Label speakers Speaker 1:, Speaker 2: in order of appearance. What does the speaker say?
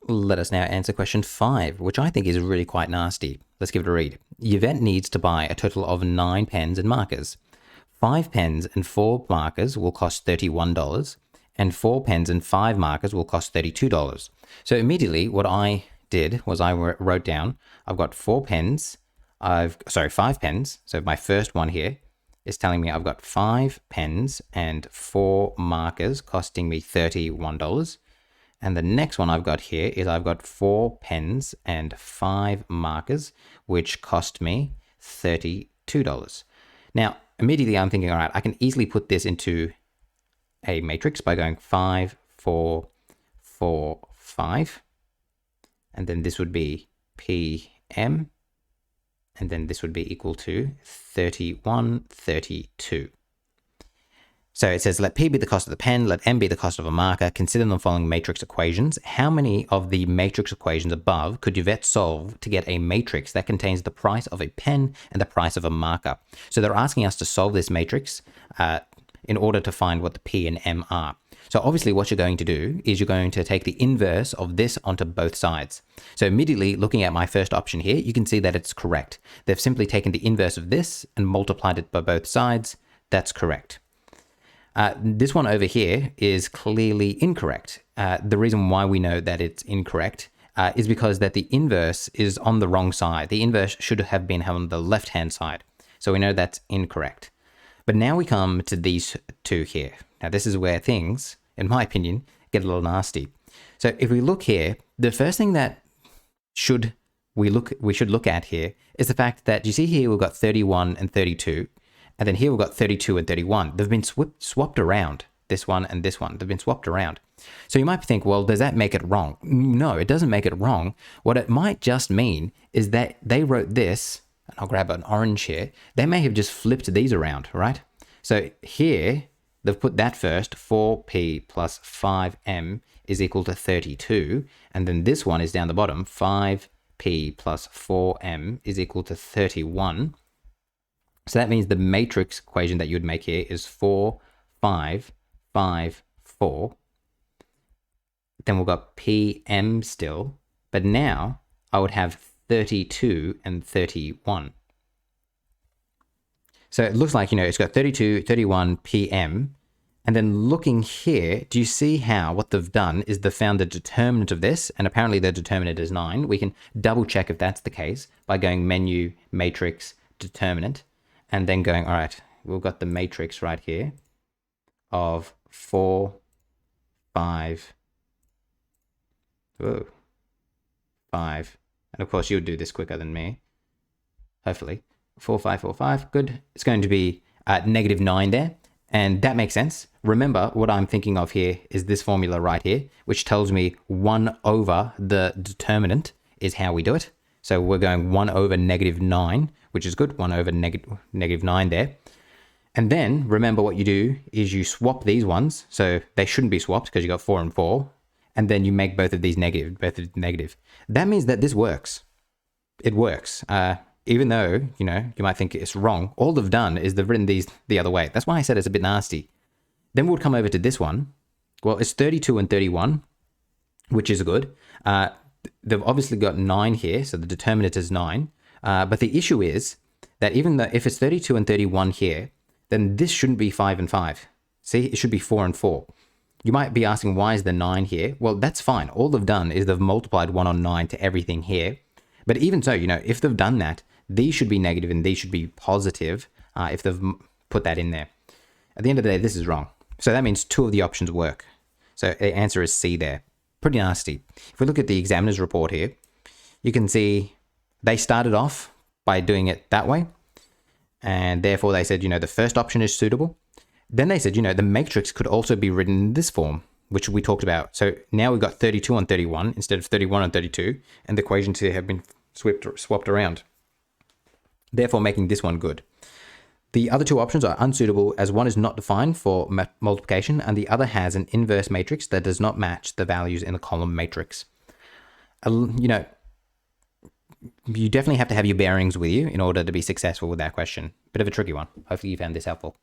Speaker 1: Let us now answer question 5, which I think is really quite nasty. Let's give it a read. Yvette needs to buy a total of 9 pens and markers. 5 pens and 4 markers will cost $31, and 4 pens and 5 markers will cost $32. So immediately what I did was I wrote down, I've got 5 pens. So my first one here is telling me I've got 5 pens and 4 markers costing me $31. And the next one I've got here is I've got 4 pens and 5 markers, which cost me $32. Now, immediately I'm thinking, all right, I can easily put this into a matrix by going 5, 4, 4, 5. And then this would be PM. And then this would be equal to 31, 32. So it says, let P be the cost of the pen, let M be the cost of a marker. Consider the following matrix equations. How many of the matrix equations above could Yvette solve to get a matrix that contains the price of a pen and the price of a marker? So they're asking us to solve this matrix in order to find what the P and M are. So obviously what you're going to do is you're going to take the inverse of this onto both sides. So immediately looking at my first option here, you can see that it's correct. They've simply taken the inverse of this and multiplied it by both sides. That's correct. This one over here is clearly incorrect. The reason why we know that it's incorrect is because that the inverse is on the wrong side. The inverse should have been on the left-hand side. So we know that's incorrect. But now we come to these two here. Now this is where things, in my opinion, get a little nasty. So if we look here, the first thing that we should look at here is the fact that you see here we've got 31 and 32. And then here we've got 32 and 31. They've been swapped around, this one and this one. They've been swapped around. So you might think, well, does that make it wrong? No, it doesn't make it wrong. What it might just mean is that they wrote this, and I'll grab an orange here. They may have just flipped these around, right? So here, they've put that first, 4p plus 5m is equal to 32. And then this one is down the bottom, 5p plus 4m is equal to 31. So that means the matrix equation that you would make here is 4, 5, 5, 4. Then we've got PM still, but now I would have 32 and 31. So it looks like, it's got 32, 31, PM. And then looking here, do you see how what they've done is they've found the determinant of this, and apparently the determinant is 9. We can double check if that's the case by going menu, matrix, determinant. And then going, all right, we've got the matrix right here of 4, 5, 5. And of course, you would do this quicker than me, hopefully. 4, 5, 4, 5, good. It's going to be -9 there. And that makes sense. Remember, what I'm thinking of here is this formula right here, which tells me 1 over the determinant is how we do it. So we're going 1 over -9, which is good, 1 over -9 there. And then remember what you do is you swap these ones. So they shouldn't be swapped because you got 4 and 4. And then you make both of these negative, That means that this works. It works. Even though, you might think it's wrong, all they've done is they've written these the other way. That's why I said it's a bit nasty. Then we'll come over to this one. Well, it's 32 and 31, which is good. They've obviously got 9 here, so the determinant is 9. But the issue is that even though if it's 32 and 31 here, then this shouldn't be 5 and 5. See, it should be 4 and 4. You might be asking, why is the 9 here? Well, that's fine. All they've done is they've multiplied 1 on 9 to everything here. But even so, if they've done that, these should be negative and these should be positive if they've put that in there. At the end of the day, this is wrong. So that means 2 of the options work. So the answer is C there. Pretty nasty. If we look at the examiner's report here, you can see they started off by doing it that way. And therefore they said, the first option is suitable. Then they said, the matrix could also be written in this form, which we talked about. So now we've got 32 on 31 instead of 31 on 32. And the equations here have been swapped around, therefore making this one good. The other 2 options are unsuitable as one is not defined for multiplication and the other has an inverse matrix that does not match the values in the column matrix. You definitely have to have your bearings with you in order to be successful with that question. Bit of a tricky one. Hopefully you found this helpful.